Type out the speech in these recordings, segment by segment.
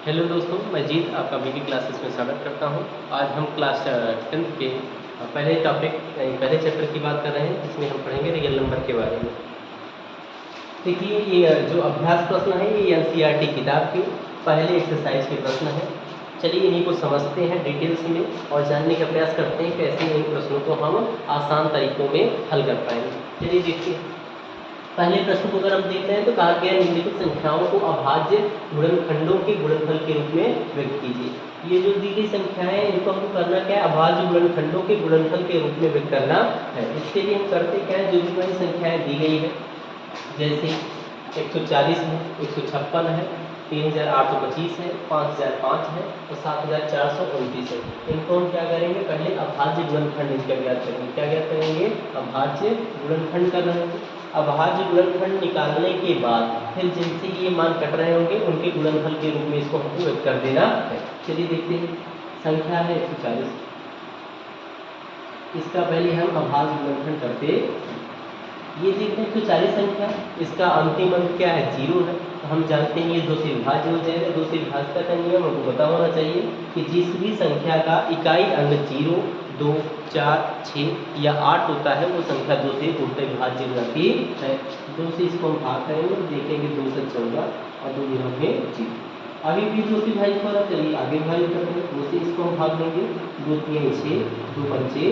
Hello दोस्तों, मैं जीत आपका बीटी क्लासेस में स्वागत करता हूं। आज हम क्लास 10th के पहले टॉपिक यानी पहले चैप्टर की बात कर रहे हैं, जिसमें हम पढ़ेंगे रियल नंबर के बारे में। देखिए, ये जो अभ्यास प्रश्न है ये एनसीईआरटी किताब के पहले एक्सरसाइज के प्रश्न हैं। चलिए इन्हीं को समझते हैं डिटेल्स में और जानने का प्रयास करते हैं कैसे इन प्रश्नों को हम आसान तरीकों में हल कर पाएंगे। चलिए देखिए, पहले प्रश्न को अगर हम देख रहे हैं तो कहा गया निम्नलिखित संख्याओं को अभाज्य गुणनखंडों के गुणनफल के रूप में व्यक्त कीजिए। ये जो दी गई संख्याएं हैं इनको हमको करना क्या है, अभाज्य गुणनखंडों के गुणनफल के रूप में व्यक्त करना है। इसके लिए हम करते क्या है, जो भी हमारी संख्याएं दी गई है जैसे 140 है, 156 है, 3825 है, 5005 है और 7429 है। इनको हम क्या करेंगे, पहले अभाज्य गुणनखंड इनका ज्ञात करेंगे। क्या ज्ञात करेंगे, अभाज्य गुणनखंड कर रहे हैं। अभाज्य गुणनखंड निकालने के बाद फिर जिनसे ये मान कट रहे होंगे उनके गुणनफल के रूप में इसको हमको व्यक्त कर देना है। चलिए देखते हैं, संख्या है 140, इसका पहले हम अभाज्य गुणनखंड करते हैं। ये देखते हैं 140 संख्या, इसका अंतिम अंक क्या है, 0 है। तो हम जानते हैं ये 2 से विभाज्य हो जाएगा। 2 से विभाज्यता का नियम हमको पता होना चाहिए कि जिस भी संख्या का इकाई अंक 0, 2, 4, 6 या 8 होता है वो संख्या 2 से उल्टे विभाज्य हो जाती है। 2 से इसको हम भाग करेंगे तो देखेंगे 2 से 14 और 2 दिनों में 0। अभी भी 2 से विभाजित हो रहा, चलिए आगे विभाजित करते हैं। 2 से इसको हम भाग देंगे, 2 3 6, 2 पंचे।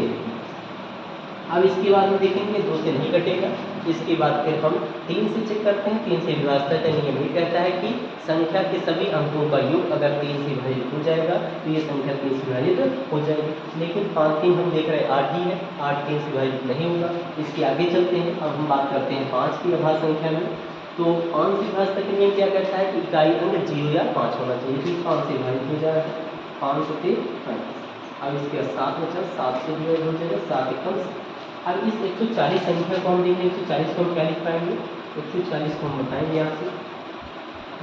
अब इसके बाद में देखेंगे 2 से नहीं कटेगा। इसके बाद फिर हम 3 से चेक करते हैं। 3 से विभाज्यता का नियम ये कहता है कि संख्या के सभी अंकों का योग अगर 3 से विभाजित हो जाएगा तो ये संख्या 3 से विभाजित हो जाएगी। लेकिन 5 3 हम देख रहे हैं 8 ही है, 8 3 से विभाजित नहीं होगा। इसके आगे चलते हैं, अब हम बात करते हैं 5 की अभाज्य संख्या में। तो 5 से विभाज्यता का नियम क्या कहता है कि इकाई अंक 0 या 5 होना चाहिए। फिर 5 से विभाजित हो जाएगा, 5 से 35। अब इसके बाद 7 बचा, 7 से डिवाइड हो जाएगा, 7 एकम। अब इस 140 संख्या को हम देखें, 140 को हम क्या लिख पाएंगे, 140 को हम बताएंगे यहाँ से।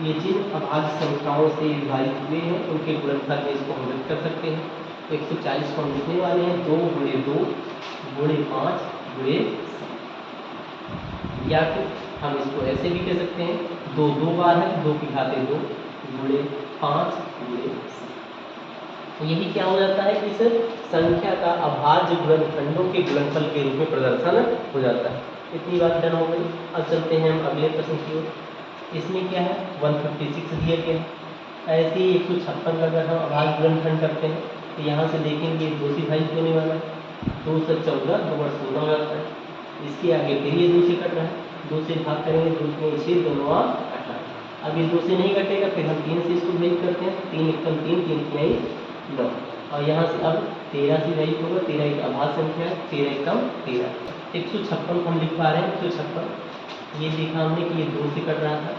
ये जिन अभाज्य संख्याओं से विभाजित हुए हैं उनके गुणनफल में इसको हम व्यक्त कर सकते हैं। 140 को हम लिखने वाले हैं 2 गुणे 2 गुणे 5 गुणे 7। या फिर हम इसको ऐसे भी कह सकते हैं, 2 2 बार है, 2 की घाते 2 गुणे 5 गुणे 7। यही क्या हो जाता है कि इस संख्या का अभाज्य गुणनखंडों के गुणनफल के रूप में प्रदर्शन हो जाता है। इतनी बात डन हो गई। अब चलते हैं हम अगले प्रश्न की ओर। इसमें क्या है, 156 दिया गया है। ऐसे ही 156 का अगर हम अभाज्य गुणनखंड करते हैं तो यहाँ से देखेंगे 2 से विभाजित होने वाला है, 2 से 14, 2 और 16 हो जाता है। इसके आगे फिर ये 2 से कट रहा है, 2 से भाग करेंगे, 2 3 6, 2 9 18। अब ये 2 से नहीं कटेगा, फिर हम 3 से इसको विभाजित करते हैं, 3 एकम 3, 3 3 9। और यहाँ से अब 13 से विभाजित होगा, 13 एक अभाज्य संख्या है, 13 एकम 13। 156 को हम लिख पा रहे हैं, 156। ये देखा हमने कि ये 2 से कट रहा था,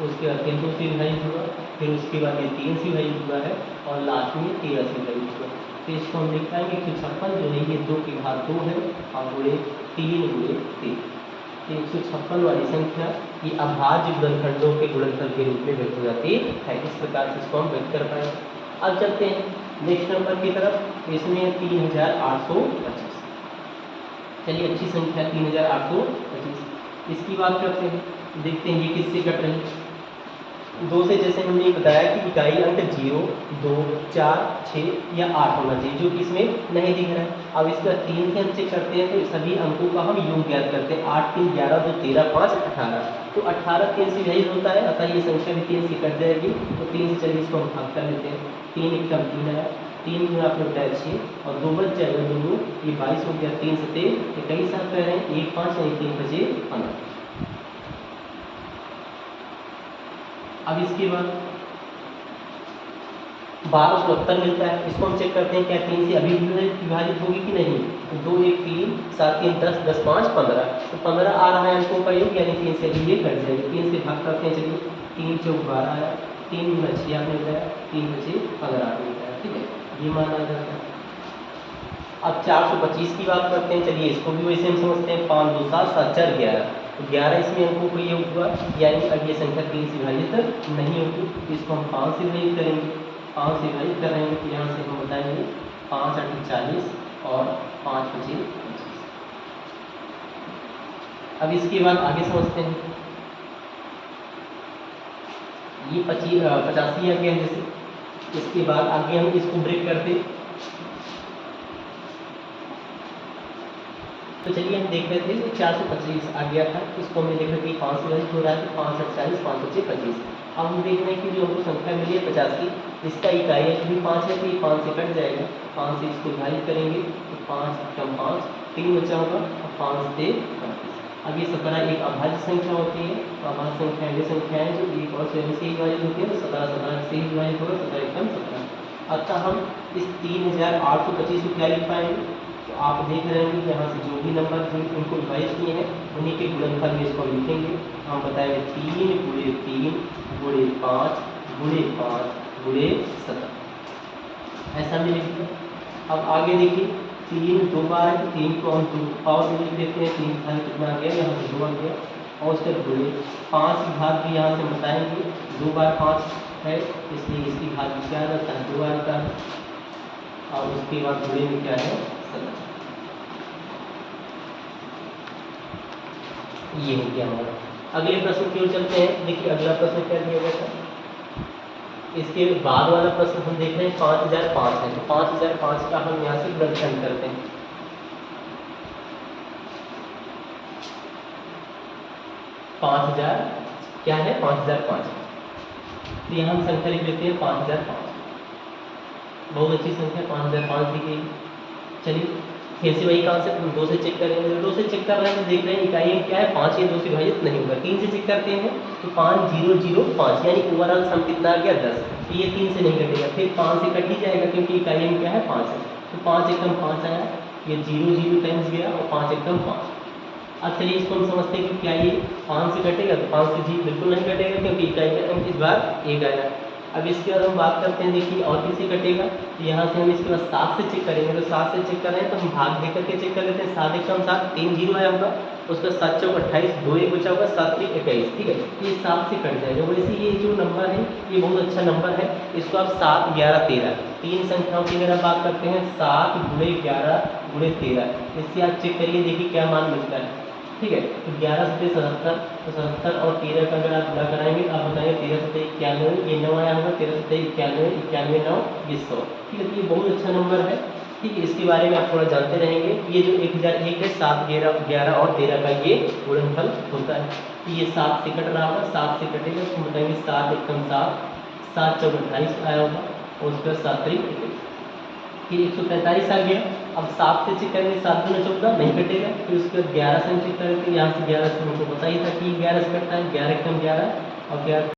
उसके बाद फिर 2 से विभाजित हुआ, फिर उसके बाद ये 3 से विभाजित हुआ है और लास्ट में 13 से विभाजित हुआ। तो इसको हम लिख पाएंगे 156 जो है ये 2 की घात 2 है और गुणे 3 गुणे 3। 156 वाली संख्या ये अभाज्य गुणनखंडों के गुणनफल के रूप में व्यक्त हो जाती है। इस प्रकार से इसको हम व्यक्त कर पाएंगे। अब चलते हैं नेक्स्ट नंबर की तरफ। इसमें 3825। चलिए अच्छी संख्या 3825, इसकी बात करते हैं। देखते हैं ये किससे कट रही है। 2 से जैसे हमने बताया कि इकाई अंक 0, 2, 4, 6 या 8 होना चाहिए, जो कि इसमें नहीं दिख रहा है। अब इसका 3 से हम चेक करते हैं तो सभी अंकों का हम योग ज्ञात करते हैं। 8 3 11, 2 13, 5 18। तो 18 3 से विभाजित होता है, अतः ये संख्या भी 3 से कट जाएगी। तो 3 से चलिए इसको हम भाग कर लेते हैं। 3 एकम 3 आया, 3 गुना आपने बताया 6 और 2 बच जाएगा, 2 ये 22 हो गया। 3 से 3 इक्कीस साथ कह रहे हैं, 1 5 यानी 3 बचे 15। अब इसके बाद 1269 मिलता है, इसको हम चेक करते हैं क्या 3 से अभी विभाजित होगी कि नहीं। तो 2 1 3 7 3 10, 10 5 15। तो 15 आ रहा है अंकों का योग, यानी 3 से अभी ये कट जाएगी। 3 से भाग करते हैं, चलिए 3 चौक 12 आया, 3 गुना 6 आपने बताया, 3 बचे 15 मिलता है। ठीक है, ये मान आ जाता है। अब 425 की बात करते हैं। चलिए इसको भी वैसे हम समझते हैं, 5 2 7 7 4 11। तो 11 इसमें अंकों को योग हुआ, यानी अब ये संख्या 3 से विभाजित नहीं होगी। इसको हम 5 से विभाजित करेंगे। 5 से विभाजित करेंगे तो यहाँ से हम बताएंगे 5 8 40 और 5 बचे 25। अब इसके बाद आगे समझते हैं। ये 85 आ गया है जैसे। इसके बाद आगे हम इसको ब्रेक करते, तो चलिए हम देख रहे थे कि 425 आ गया था, इसको हमने देखा कि 5 से विभाजित हो रहा है तो 5 48 5 5 25। अब हम देख रहे हैं कि जो हमको संख्या मिली है 85, इसका इकाई है क्योंकि 5 है तो ये 5 से कट जाएगा, 5 से इसको विभाजित करेंगे तो 5 कम 5 3 बचा होगा और 5 से 35। अब ये 17 एक अभाज्य संख्या होती है, तो अभाज्य संख्या वे संख्या है जो एक और स्वयं से ही विभाजित होती है, तो 17 17 से ही विभाजित होगा, 17 एकम 17। अतः हम इस 3825 को क्या लिख पाएंगे, तो आप देख रहे हैं कि यहाँ से जो भी नंबर थे उनको विभाजित किए हैं उन्हीं के गुणनफल में इसको लिखेंगे। हम बताएंगे 3 गुणे 3 गुणे 5 गुणे 5 गुणे 17, ऐसा भी लिख दिया। अब आगे देखिए 3 दो बार है तो 3 को हम 2 पावर में लिख देते हैं, 3 घात कितना आ गया, यहाँ से 2 आ गया, और उसके गुणे 5 की घात भी यहाँ से बताएंगे, 2 बार 5 है इसलिए इसकी घात क्या आ जाता है 2 आता है, और उसके बाद गुणे में क्या है 17। ये हो गया हमारा। अगले प्रश्न की ओर चलते हैं। देखिए अगला प्रश्न क्या दिया गया था, इसके बाद वाला प्रश्न हम देख रहे हैं 5005 है, तो 5005 का हम यहाँ से गुणनखंड करते हैं। 5000 क्या है 5005, तो यहाँ हम संख्या लिख लेते हैं 5005, बहुत अच्छी संख्या 5005 दी गई। चलिए फिर से वही कॉन्सेप्ट हम 2 से चेक करेंगे, तो 2 से चेक कर रहे हैं तो देख रहे हैं इकाइयाँ क्या है 5, ये 2 से विभाजित नहीं होगा। 3 से चेक करते हैं तो 5 0 0 5 यानी ओवरऑल सम कितना आ गया 10, तो ये 3 से नहीं कटेगा, फिर 5 से कट ही जाएगा क्योंकि इकाइयाँ में क्या है 5 है, तो 5 एकदम 5 आया, ये 0 0 टाइम्स गया और 5 एकदम 5। अब चलिए इसको हम समझते हैं कि क्या ये 5 से कटेगा, तो 5 से जी बिल्कुल नहीं कटेगा क्योंकि इकाई का अंक इस बार 1 आया। अब इसके बाद हम बात करते हैं, देखिए और किसी कटेगा, तो यहाँ से हम इसके बाद 7 से चेक करेंगे, तो 7 से चेक कर रहे हैं तो हम भाग दे करके चेक कर लेते हैं। 7 एकम 7 3 0 आया होगा, उसका 7 चौक 28 2 1 बचा होगा 7 3 21, ठीक है, ये 7 से कट जाएगा। वैसे ये जो नंबर है ये बहुत अच्छा नंबर है, इसको आप 7 11 13 तीन संख्याओं की अगर आप बात करते हैं 7 गुणे 11 गुणे 13, इससे आप चेक करिए देखिए क्या मान मिलता है, ठीक है। तो 11 से 77, तो 77 और 13 का अगर आप गुणा कराएंगे आप बताएंगे 13 से 91, ये 9 आया होगा, 13 से 91 91 9 ये 100, ठीक है। तो ये बहुत अच्छा नंबर है, ठीक है, इसके बारे में आप थोड़ा जानते रहेंगे। ये जो 1001 है 7 11 और 13 का ये गुणनफल होता है, तो ये 7 से कट रहा होगा, 7 से कटेगा तो बताएंगे 7 एकम 7 7 चौक 28 आया होगा, और उसके बाद 7 3 21, फिर 143 आ गया। अब 7 से चेक करेंगे 7 दूना 14 नहीं कटेगा, फिर उसके बाद 11 से हम चेक करेंगे, यहाँ से 11 से हमको पता ही था कि 11 से कटता है, 11 एकम 11 और 11